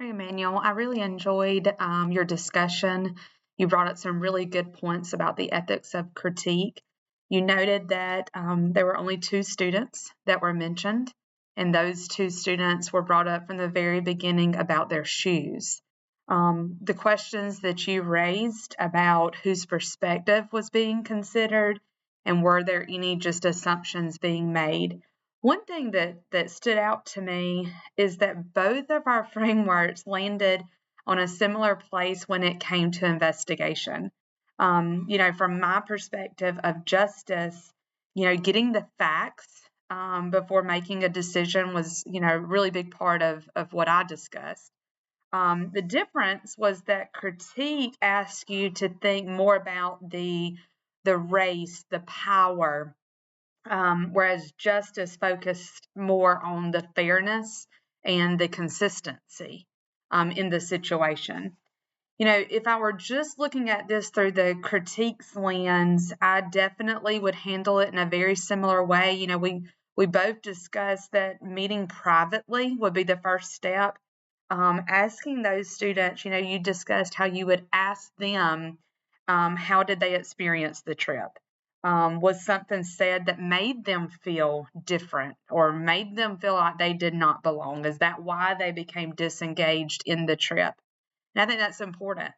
Hey, Emmanuel, I really enjoyed your discussion. You brought up some really good points about the ethics of critique. You noted that there were only two students that were mentioned, and those two students were brought up from the very beginning about their shoes. The questions that you raised about whose perspective was being considered and were there any just assumptions being made. One thing that stood out to me is that both of our frameworks landed on a similar place when it came to investigation. From my perspective of justice, getting the facts before making a decision was, a really big part of what I discussed. The difference was that critique asks you to think more about the race, the power, whereas justice focused more on the fairness and the consistency in the situation. If I were just looking at this through the critiques lens, I definitely would handle it in a very similar way. We both discussed that meeting privately would be the first step. Asking those students, you discussed how you would ask them, how did they experience the trip? Was something said that made them feel different or made them feel like they did not belong? Is that why they became disengaged in the trip? And I think that's important.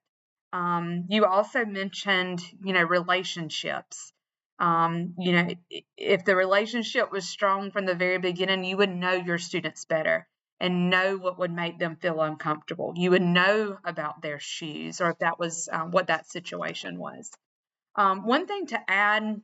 You also mentioned, relationships. If the relationship was strong from the very beginning, you would know your students better and know what would make them feel uncomfortable. You would know about their shoes or if that was what that situation was. One thing to add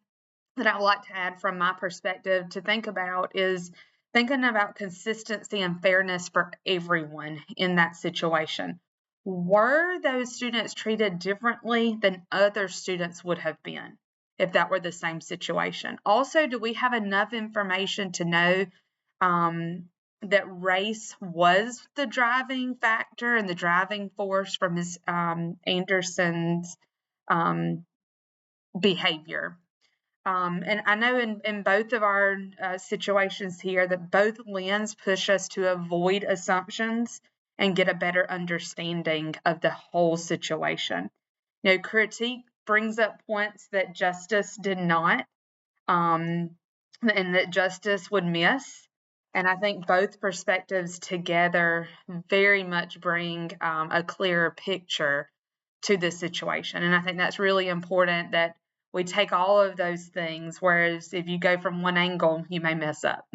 that I would like to add from my perspective to think about is thinking about consistency and fairness for everyone in that situation. Were those students treated differently than other students would have been if that were the same situation? Also, do we have enough information to know that race was the driving factor and the driving force for Ms. Anderson's behavior? And I know in both of our situations here that both lenses push us to avoid assumptions and get a better understanding of the whole situation. Critique brings up points that justice did not, and that justice would miss. And I think both perspectives together very much bring a clearer picture to the situation. And I think that's really important that we take all of those things, whereas if you go from one angle, you may mess up.